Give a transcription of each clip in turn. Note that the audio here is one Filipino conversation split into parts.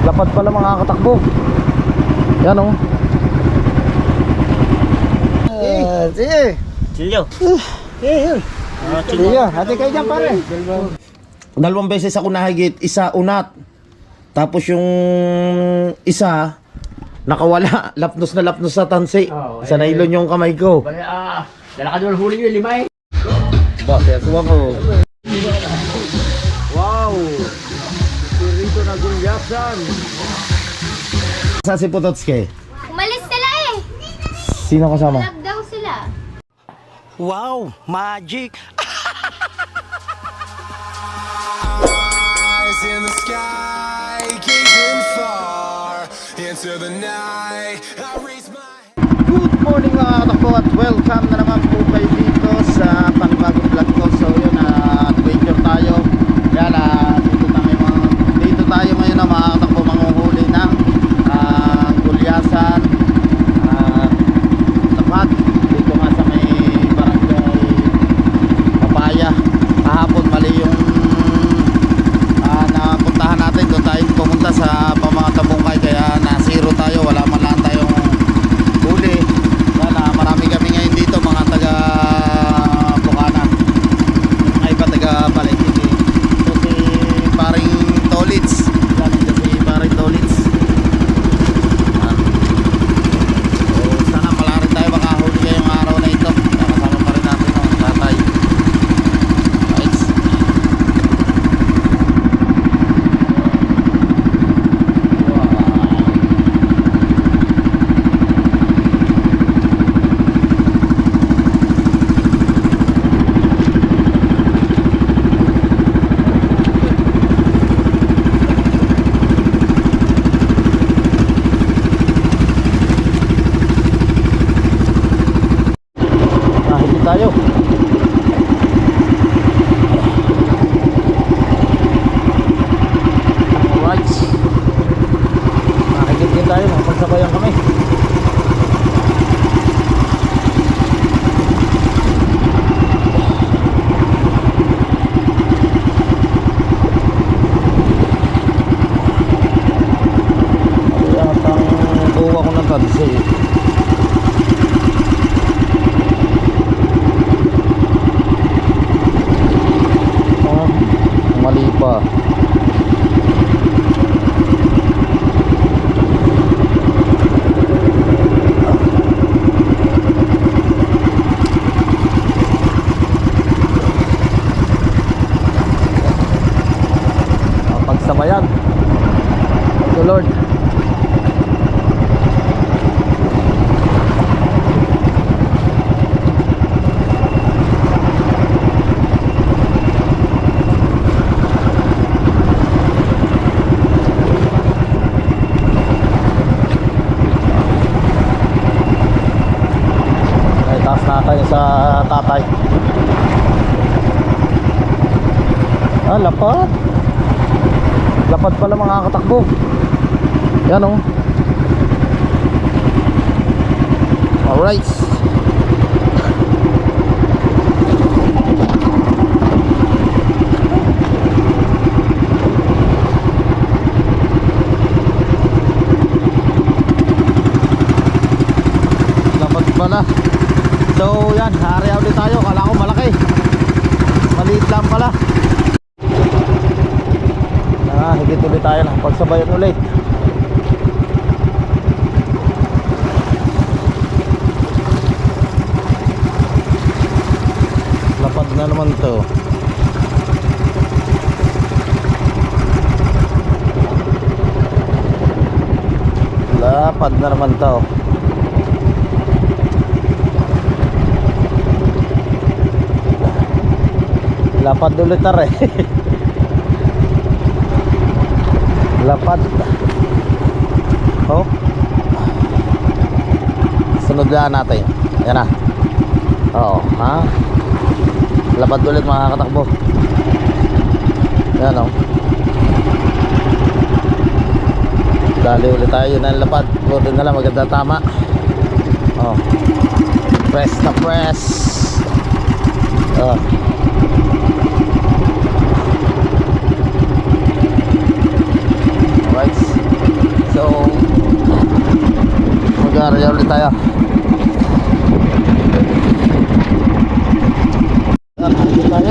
Lapad pala mga katakbo. Yan o. Sige. Silyo. Sige. Hati kayo dyan pare. Dalawang beses ako nahigit. Isa unat. Tapos yung isa nakawala. Lapnos na lapnos sa tansi. Sa nailon yung kamay ko. Dala ka doon huli yung limay. Bakit ako ako. Wow. Rito na gulyasan. Sa si Pototske? Umalis sila eh. Sino kasama? Vlog daw sila. Wow, magic. Eyes in the sky, gazing far into the night. I raise my Good morning mga katakbo at welcome na naman po kayo dito sa panibagong vlog ko. So yun, adventure tayo. Yan, dito tayo ngayon na mga katakbo, manguhuli ng gulyasan, tapat. Dito nga sa may barangay Papaya. Kahapon mali yung napuntahan natin. Doon tayo pumunta sa Pamangata Bungkay, kaya na zero tayo, wala man lang tayong huli. Marami kami ngayon dito mga taga Bukana, ay pa taga Palengke. So si paring Tolits, si paring Tolits. So sana pala rin tayo makahuli ngayong araw na ito. Kasama pa rin natin ang tatay. Right. Hindi tayo. Alright. Nakikit din tayo, makapagsabayan kami. Yatang buwa ko ng tansi. Mali pa. Pagsabayan. Thank you Lord. Taas na tayo sa tatay. Lapad. Lapad pala mga katakbo. Yan o. Alright. Lapad pala. So yan, area ulit tayo. Kala ko malaki, maliit lang pala. Higit ulit tayo na pagsabayan ulit. Lapad na naman to. Lapad na naman to. Lapad ulit tare. Lapad. Oh. Sunod lang natin. Yan na. Oo, ha. Lapad ulit mga katakbo. Yan o. Dali ulit tayo ng lapad. Buti na lang maganda tama. Oh. Press na press. Oh. tayo. Dito tayo.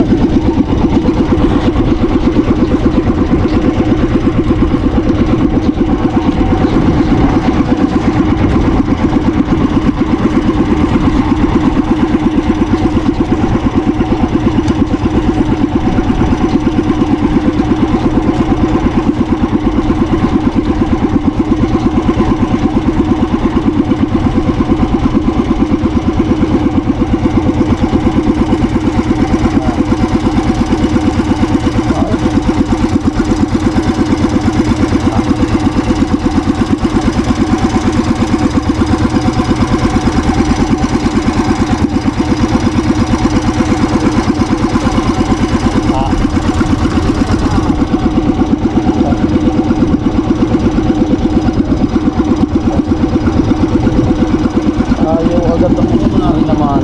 Ayaw agad ang mga na rin naman.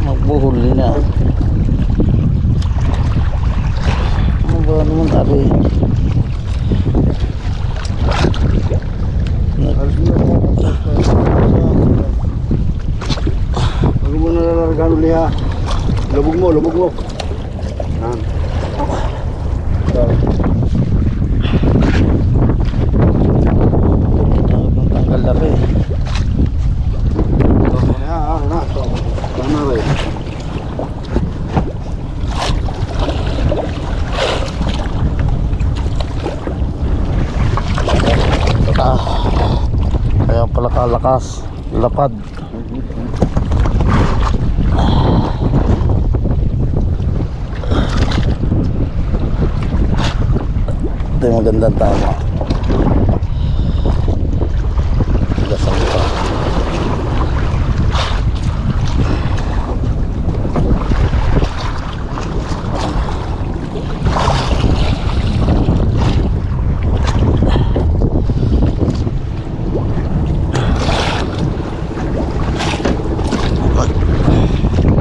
Magbuhuli na. Ano ba naman tabi? Huwag mo nalargaan uli ha. Lubog mo, lubog mo. Yan. Tanggal na pa eh. Tama rin. Kaya pala kalakas. Lapad. Ito yung magandang tama. Gasang pa.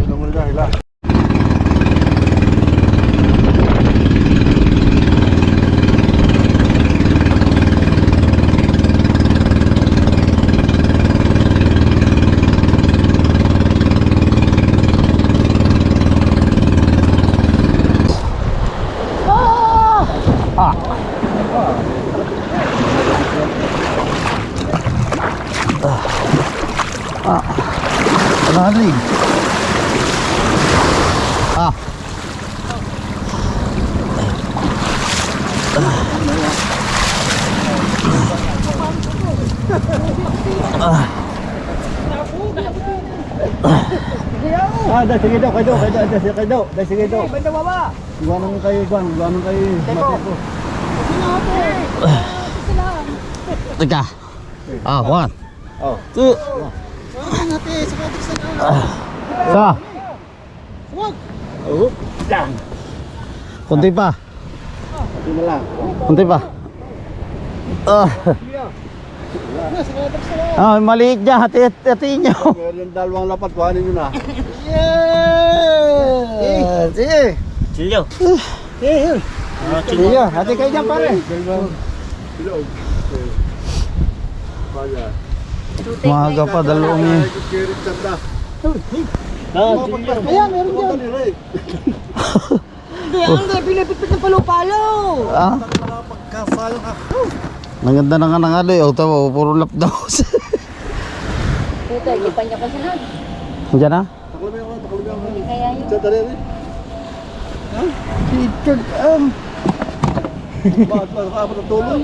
Ito mo na hila. Narinig. Ah. Dahil sige daw, kayo daw. Banda baba. Iwanan mo kayo, iwanan kayo. Mateko. Teka. Ah, 1. Oh. 2. Sa. Oh. Kunti pa. Ito na lang. Kunti pa. Maliit dyan. Hatiin nyo. Meron yung dalawang lapat, kuhanin nyo na. Sige. Silyo. Sige. Hati kayo dyan pare. Bilog. Kaya. Maaga pa, dalawang yun. Kirit ganda. Ayan, meron dyan. Hindi, pinipit ng palo-palo. Ah? Naganda na nga ng aloy. O, tawa, puro lap daw. Puta, ipan niya kasi na. Diyan na? Hindi kaya yun. Diyan, dali rin. Richard, Bakit ba? Nakapot ang tuloy?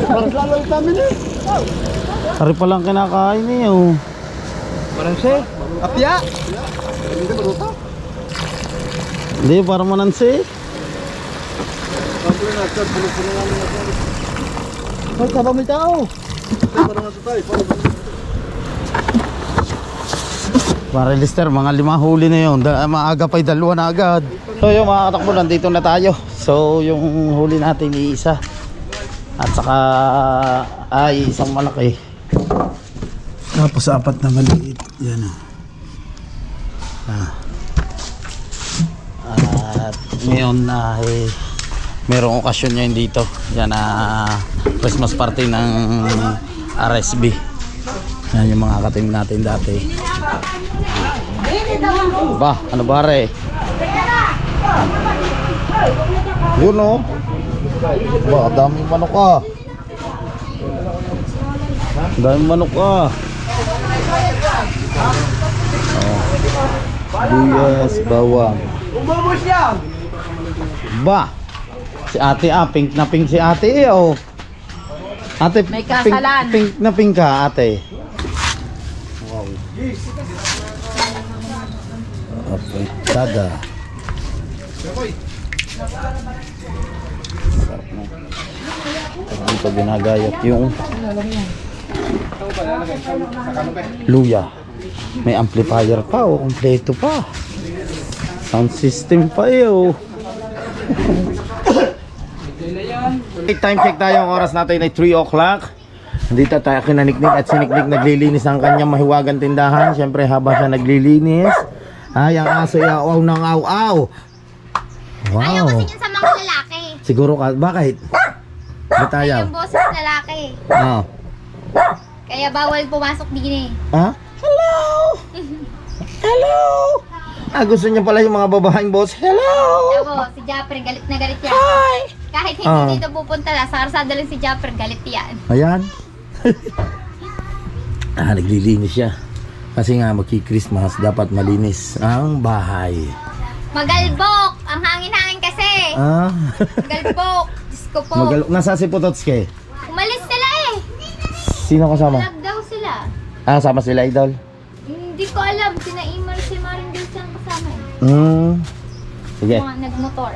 Parang lalo yung tamin eh. Hari pa lang kinakain niya. Oh. Parang siya. Apya. Hindi maruta. Hindi, parang manansi. Kampunin na, sir. Puno-puno namin na sir. Ba't ka ba may tao? Parang nasa tayo. Para Lister, mga 5 huli na yun. Maaga pa'y 2 na agad. So yung mga katakbo, nandito na tayo. So yung huli natin isa. At saka ay isang malaki. Tapos 4 na maliit. Yan o. At ngayon ay merong okasyon ngayon dito. Yan Christmas party ng RSB. Yan yung mga katim natin dati. Ba, ano ba re? Yun o. Ba, daming manok ah. Daming manok ah. Buyas, bawang. Ba, si ate pink na pink si ate oh. Ate, May kasalan. pink na pink ka ate. Wow. Apitada. Sarap na. Ito ginagayat yung luya. May amplifier pa oh, kompleto pa. Sound system pa oh. Time check tayo, ang oras natin ay 3 o'clock. Dito tayo kinaniknik at siniknik naglilinis ng kanyang mahiwagang tindahan. Siyempre habang siya naglilinis ay ang aso yaw ng aw-aw. Wow. Ayaw kasi yun sa mga lalaki. Siguro ka, bakit? Ba't ayaw? Yung boses lalaki. Oh. Kaya bawal pumasok din eh. Ha? Hello! Hello! Gusto niya pala yung mga babaeng boss. Hello! Ako, si Japper, galit na galit yan. Hi! Kahit hindi dito pupunta na, sa karsada lang si Japper, galit yan. Ayan. Naglilinis siya. Kasi nga magki-Christmas, dapat malinis ang bahay. Magalbok! Ang hangin-hangin kasi. Magalbok! Diyos ko po. Nasa si Pototske. Umalis sila eh. Sino kasama? Vlog daw sila. Sama sila, idol? Hindi ko alam. Sina Imar, si Marindel siyang kasama eh. Sige. Mga nagmotor.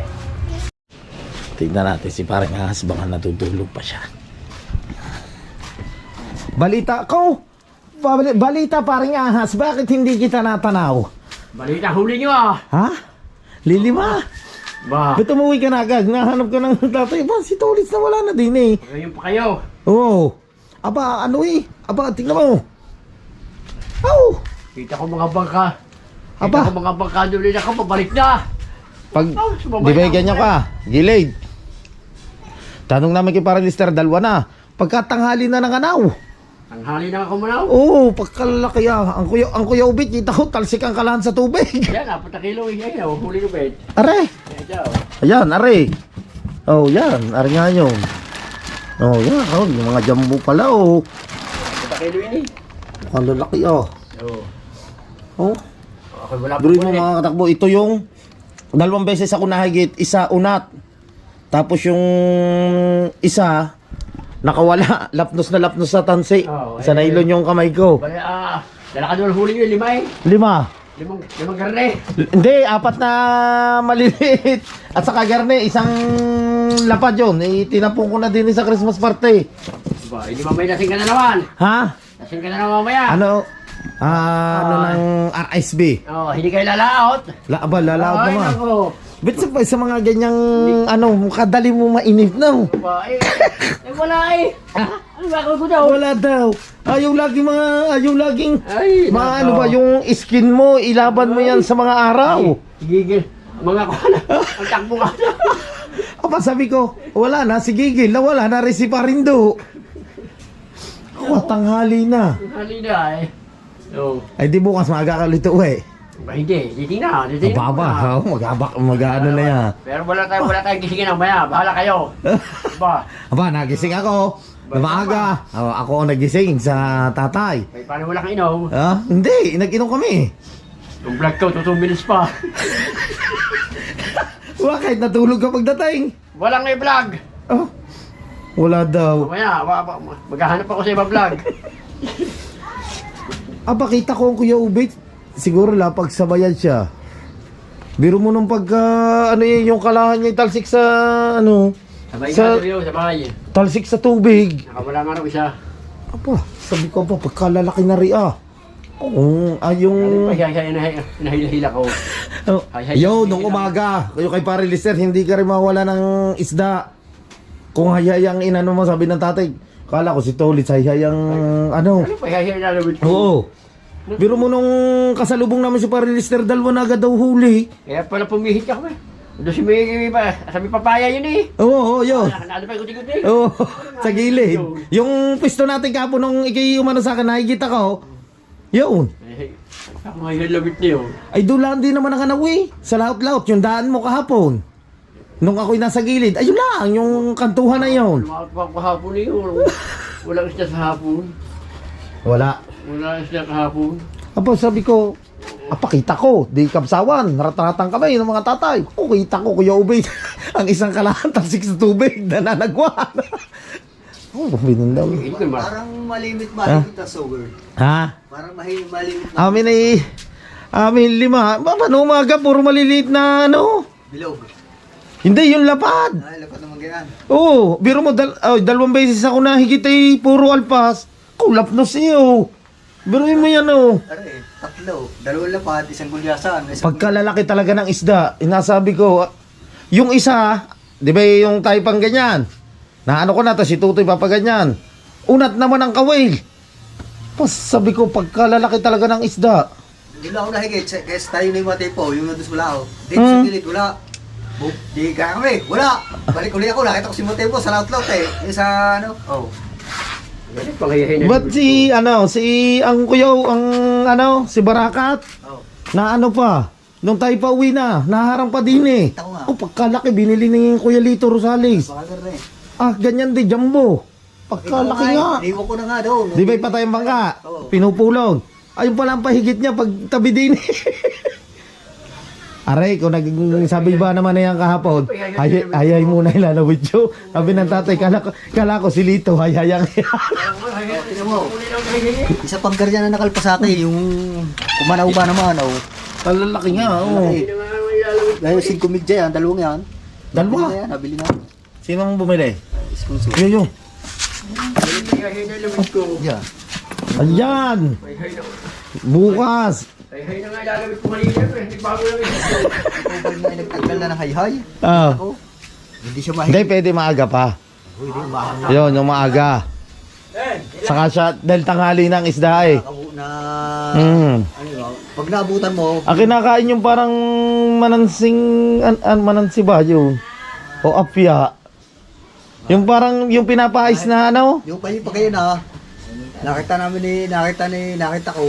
Tignan natin si parang ahas. Baka natutulog pa siya. Balita ko! Balita parang ahas. Bakit hindi kita natanaw? Balita huli nyo ah. Ha? Lilima? Ba, Ba't umuwi ka na agad? Nahanap ka ng tatay. Ba, si Tolitz na wala na din eh. ngayon pa kayo. Oo. Aba, ano eh? Aba, tingnan mo. Oh. Kita ko mga bangka. Aba. Kita ko mga bangka doon ako, pabalik na. Pag, sumabay di ba na ako. ganyan ka? Gilid. Tanong namin kay Paralister, dalawa na. Pagkatanghali na ng anaw. Ang hali na ako manaw. Oo, pagkalaki ah. Ang kuya ubit, kita ko, talsik ang kalahan sa tubig. Yan, 4 kilo eh. Yan, huli ko bet. Are. Yan, Ayan, are. Oh, yan. Are nga yun. Oh, yan. Oh, yung mga jambu pala, oh. 4 kilo yun eh. Ang lalaki, oh. Oo. Oh. Okay, wala pa Durin po mo eh. mga katakbo, ito yung 2 beses ako nahigit, isa unat. Tapos yung isa nakawala, lapnos na lapnos sa tansi. Oh, Sa nailon yung kamay ko. Bali, dala ka doon huli nyo, 5 eh. 5. Limang garne. Hindi, 4 na maliliit. At saka garne, isang lapad yun. Tinapong ko na din sa Christmas party. Ba, hindi mamaya lasing ka na naman. Ha? Lasing ka na naman mamaya. Ano? Ano ng RSB? Oh, hindi kayo lalaot. Lalaot Ay, naman. nako. Ba't sa mga ganyang, kadali mo mainip na. Ba, wala eh. Ano ba ako daw? Wala daw. Ayaw laging, Ay, ano ba, yung skin mo, ilaban mo yan sa mga araw. Gigil. Mga kuhala. Ang takbo ka na. Aba, sabi ko, wala na, si Gigil, nawala na rin si Parindo. Tanghali na. Hali na eh. Oh. Ay, di bukas maaga ka lito eh. Ba, hindi. Titingnan. Titingnan. Ababa, mag-ano na yan. Pero wala tayong gisingin ng maya. Bahala kayo. Ba, Aba, nagising ako. Na maaga. Ako ang nagising sa tatay. may paano wala kang inom? Hindi, nag-inom kami. Yung vlog ko, 2 minutes pa. Bakit? Natulog ka pagdating. Walang may vlog. Oh, wala daw. Mamaya, maghahanap ako sa iba vlog. Kita ko ang Kuya Ubit. Siguro lapagsabayan siya. Biro mo nung yung kalahan niya talsik sa, Sabay Sa- ka yun, sabay. talsik sa tubig. Nakawala nga raw isa. Sabi ko pagkalalaki na rin yung... Hinahila ko. Yo, nung umaga, kayo kay Parilister, hindi ka rin mawala ng isda. Kung hayayang inano mo, sabi ng tatay, kala ko si Tolitz hayayang Ano pa hinahila na naman ko? Oo. Biro mo nung kasalubong namin si Parilister, dalawa na agad daw huli. Kaya pala pumihit ka kami. Doon si may papaya yun eh. Oo, yun. Ano pa guti-guti? Oo, sa gilid. Yung pisto natin kapo nung ikay umano sa akin, nakikita ko. Yun. Ako ngayon labit niyo. Ay dulaan din naman ang kanawi. Sa laot-laot, yung daan mo kahapon. Nung ako'y nasa gilid, ayun lang, yung kantuhan na yun. Lumakot pa ako kahapon eh. Walang isda sa hapon. Wala. Walang isda kahapon. Apo, sabi ko, pakita ko, di kapsawan, rat-ratang kami ng mga tatay. O, kita ko, Kuya Ubay, ang isang kalahan, talsik sa tubig, nananagwan. Oh, binundaw. Parang malimit na sober. Ha? Parang malimit na Amin ay, amin 5. Paano umaga, puro maliliit na ano? bilog. Hindi, yung lapad. Ay, lapat naman ganyan. Oo, biro mo, dalawang beses ako nahigit ay puro alpas. Kulap na siyo. Biruin mo yan oh. Are, tatlo. Dalawang lapat, isang gulyasan. Pagkalalaki talaga ng isda, inasabi ko, yung isa, di ba yung tayo pang ganyan? Na ano ko na, tas si Tutoy papaganyan. Unat naman ang kawil. Pas sabi ko, pagkalalaki talaga ng isda. Hindi na ako nahigit. Kaya tayo na yung matay po, yung nandun sa wala ako. Dito sa gilid, wala. Di kaya kami, wala. Balik ulit ako, nakita ko si Mateo sa laut-laut eh. Yung sa ano, oh. Ganun pangayahin na. Ba't ang kuyaw, si Barakat, Oh. na ano pa, nung tayo pa uwi na, naharang pa din eh. Kita ko nga. O, pagkalaki, binili ni Kuya Lito Rosales. Baka rin eh. Ah, ganyan din, jumbo. Pagkalaki nga. Iwan ko na nga doon. Di ba'y patay ang bangka? Oo. Pinupulong. Ayun pala ang pahigit niya pag tabi din eh. Aray, kung nagsabi ba naman na yan kahapon, hayay muna ilalawid yun. Sabi ng tatay, kala ko si Lito, hayayang yan. Tingnan mo. Isa pang garyan na nakalpa sa akin, yung kumanaw ba naman, oh. Talalaki nga, oo. Dahil 5 midya yan, dalawang yan. Dalawa? Yan, nabili na. Sino mong bumili? Sponsor. Yun. Pangayahin na labit ko. Yeah. Ayan! Pangayahin na. Bukas! Pangayahin na nga ilalabit ko malina ko eh. Hindi bago lang ito. Ikaw ba niya nagtagal na ng hay-hay? Ah. Ako, hindi siya Hindi, mahigit. pwede maaga pa. Hindi, mahal. Yun, yung maaga. Saka siya, dahil tanghali ng isda eh. Na, Mm. ano yun, pag naabutan mo, Ang kinakain yung parang manansing, manansi ba yun? O apya. Yung parang, yung pinapais na ano? yung pa kayo na, nakita ko,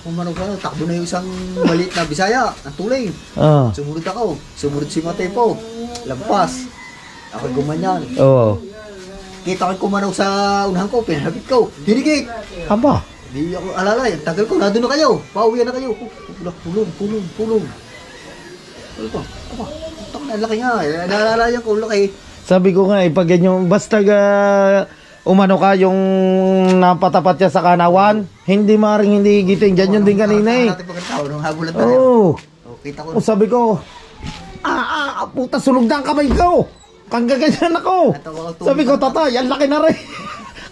kumanog ka, takbo na yung isang maliit na Bisaya, ang tuling. Ah, Sumunod ako, sumunod si Matepo, lampas. Ako gumanyan. oo. Kita ko kumanaw sa unahan ko, pinabit ko, hinigit. Aba, Di ako alalay, ang tagal ko, nandun na kayo, pauwi na kayo. Pulong. Ano ba? Ang laki nga, naalalayan ko, laki. sabi ko nga eh, pag ganyan, basta umano ka yung napatapat siya sa kanawan, hindi maring hindi giting. Ganyan din kanina eh. Natin pagkatao, nung habulan tayo. Oo. Oh, kita ko. O sabi ko, puta, sunog na ang kamay ko. Kanggaganyan ako. Sabi ko, tatay, ang laki na rin.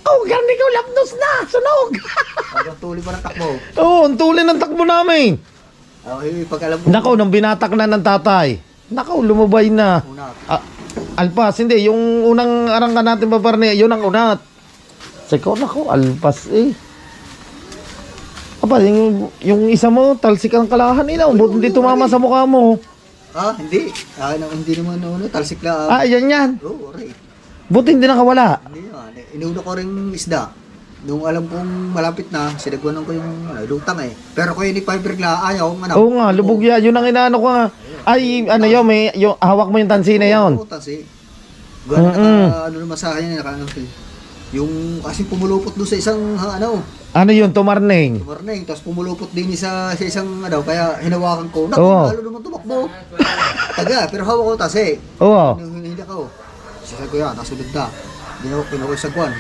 Kung gani ko, lapdos na, sunog. Hanggang tuloy pa ng takbo. Oo, ang tuloy ng takbo namin. Pag alam mo. Nako, nung binatak na ng tatay, nako, lumabay na. Una. Alpas, hindi, yung unang arangka natin babarne, yun ang unat. Sabi ko, nako, alpas eh. Aba, yung isa mo, talsik ang kalahan nila, buti hindi tumama sa mukha mo. Hindi. Hindi naman talsik lang. Ayan yan. Oo, okay. Buti hindi nakawala. Hindi naman. Inuuna ko rin isda. Nung alam kong malapit na, sinagwanan ko yung lutang eh. Pero ko yun ni Piper Gla, ayaw, Oo nga, lubog yan. Yun ang inaano ko nga. Ay, ano yun, yung hawak mo yung tansi na yun. Oo, tansi. Ano naman sa akin, yung kasi pumulupot doon sa isang, Ano yun, tumarning? tumarning, tapos pumulupot din sa isang, kaya hinawakan ko. Naku, Oo. lalo naman tumakbo. Taga, pero hawak ko tasi. Oo. Hinihila ko. Sasag ko yan, tapos sunod na. Ginawa ko yung sagwan.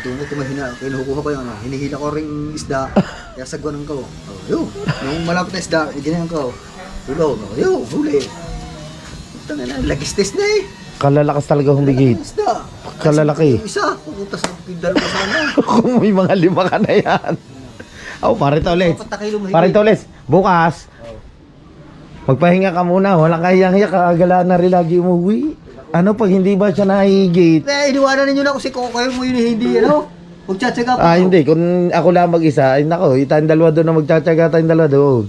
Kinukuha ko yung hinihila ko rin isda. Kaya sagwanan ko. Yun. Nung malapit na isda, ginayan ko. Tulog. Yun, huli. Ito na, lagistis na eh. Kalalakas talaga humigit. Isda. Kalalaki. Yung isa, pupunta sa dalawa sana. Kung may mga 5 ka na yan. Oh, parito ulit. 4 kilo mahigit. Parito ulit. Bukas, magpahinga ka muna. Walang kahiyang-hiya. Kakagala na rin lagi umuwi. Ano pag hindi ba siya nahigit? Iniwanan ninyo na kasi kung kayo mo yun hindi, Magtsatsaga pa Ah, ako. hindi. Kung ako lang mag-isa, ay nako, tayong dalawa doon na magtsatsaga, tayong dalawa doon.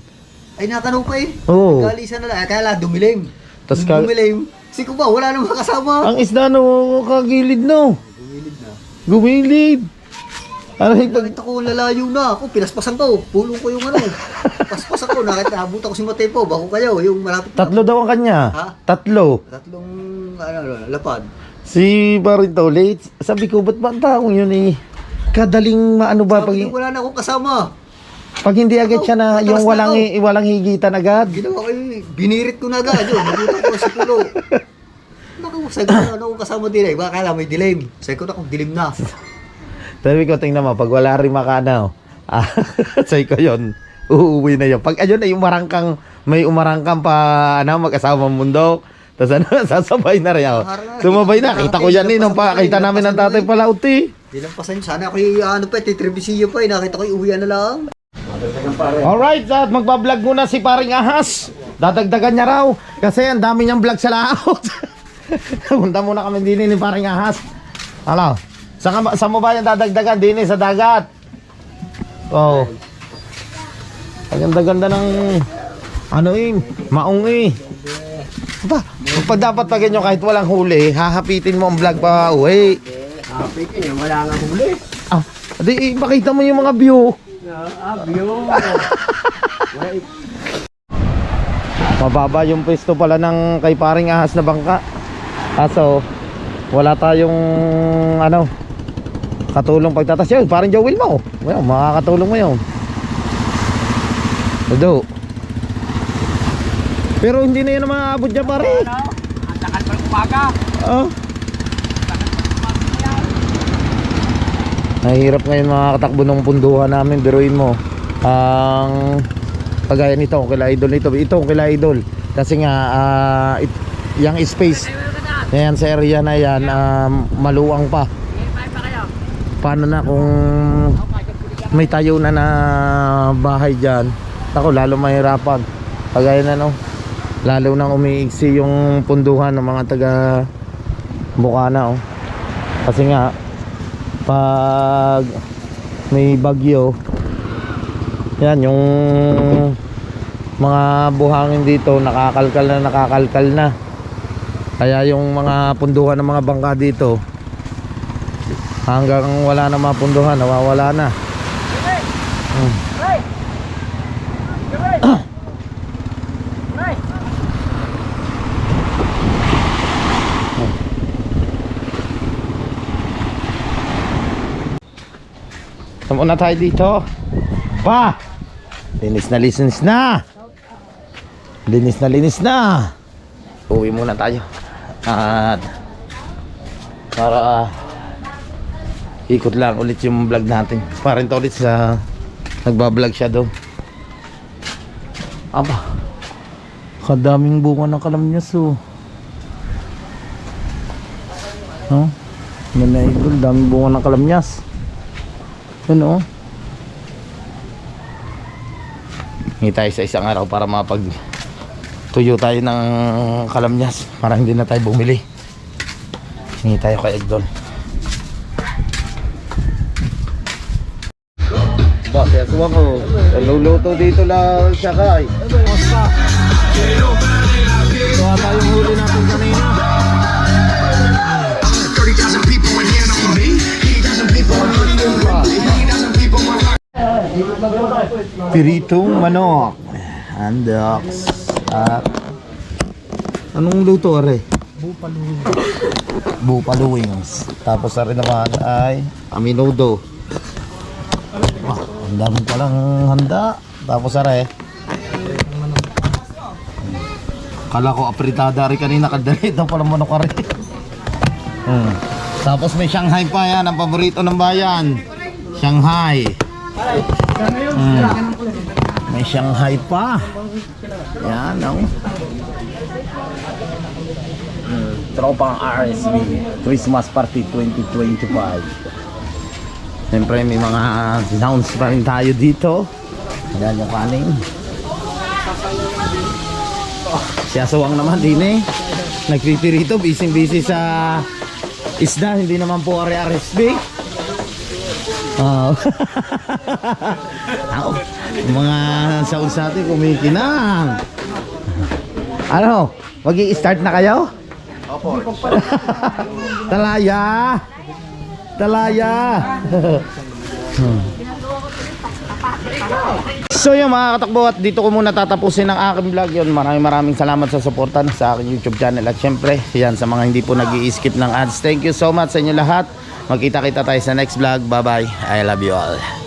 Ay, natanong pa eh. Oo. Galisan na lang. Kaya lang, dumilim. Tas Dumilim. Si Kuba, wala namang kasama. ang isda no, kagilid no. Dumilid na. Gumilid. Ano yung pag... Nakita ko, lalayo na ako. Pinaspasan ko. Pulong ko yung ano. Paspasan ko. Nakita, habut ako si Matepo. Bako kayo. Yung malapit na. Tatlo daw ang kanya. Ha? Tatlo. Tatlong, lapad. Si Barito late. Sabi ko, ba't ba ang taong yun eh? Kadaling maano ba pag, Sabi ko, wala na akong kasama. pag hindi agad siya na Matalas yung na walang, ako. walang higitan agad. Ginawa ko yun. Binirit ko na agad yun. Nabutan ko si Pulo. Naku, sabi ko, ano akong kasama din eh. Baka kala may dilim. Sabi ko na kung dilim na. Sabi ko, tingnan mo, pag wala rin makanaw, sabi ko yun, uuwi na yun. Pag ayun ay may umarangkang pa, mag-asawang mundo, tapos ano, sasabay na rin ako. Sumabay na, kita ko yan nung pakakita namin ng tatay Palauti. Dilampasan yun. Sana ako yung Titribisiyo pa eh. Nakita ko yung uwian na lang. Alright, at magbablog muna si Paring Ahas. Dadagdagan niya raw, kasi ang dami niyang vlog sa laot. Punta muna kami din ni Paring Ahas. Ano? Saan mo ba yung dadagdagan? Din sa dagat. Oh. Ang ganda-ganda ng maong eh. Aba, pag dapat pa ganyan kahit walang huli, hahapitin mo ang vlog pa uwi. Pikin yun, wala nga huli. Ah, di ipakita mo yung mga view. View. Mababa yung pwesto pala ng kay Paring Ahas na bangka. Kaso wala tayong katulong pagtatas yun. Parang Jowil mo. Well, makakatulong mo yun. Ado. Pero hindi na yan maabot dyan pare. Ang takal pa ng umaga. Oh. Nahihirap ngayon makakatakbo ng punduhan namin. Biruin mo. Ang kagaya nito, kila idol nito. Ito kila idol. Kasi nga yung space yan sa area na yan maluwang pa. Paano na kung may tayo na bahay dyan? Ako lalo mahirapan. Kagaya na lalo nang umiigsi yung punduhan ng mga taga Bukana kasi nga pag may bagyo yan yung mga buhangin dito nakakalkal na kaya yung mga punduhan ng mga bangka dito hanggang wala na mga punduhan nawawala na. Muna tayo dito. Pa! Linis na. Linis na. Uwi muna tayo. At para ikot lang ulit yung vlog natin. Parang to ulit sa nagbablog siya doon. Aba. Kadaming bunga ng kalamyas Manay-idol, daming bunga ng kalamyas. Ano? Hingi tayo sa isang araw para tuyo tayo ng kalamyas para hindi na tayo bumili. Hingi tayo kay Egdol. Bakit ako luluto dito lang siya kay. Basta. So tayong huli natin kanina. 30,000 people in here know me. 80,000 people in here know me. 80,000 people in here. Piritong manok. Andox. At anong luto are? Buffalo wings. Tapos are naman ay aminodo. Ang dami palang handa. Tapos are kala ko apritada rin kanina kadali. Ito palang manok are. Tapos may Shanghai pa yan. Ang paborito ng bayan. Shanghai. May Shanghai pa. Yan tropang RSB Christmas Party 2025. Siyempre may mga sounds pa rin tayo dito. Yan yung kanin. Si Asawang naman din nagpipirito, busy sa isda. Hindi naman po RSB. Oh. Ako, mga sounds natin kumikinang. Ano? Magi-start na kayo? Opo. Talaya. Talaya. So yung mga katakbo, at dito ko muna tatapusin ang aking vlog yun. Maraming salamat sa suporta sa aking YouTube channel. At syempre, yan sa mga hindi po nag-i-skip ng ads. Thank you so much sa inyo lahat. Magkita-kita tayo sa next vlog. Bye bye. I love you all.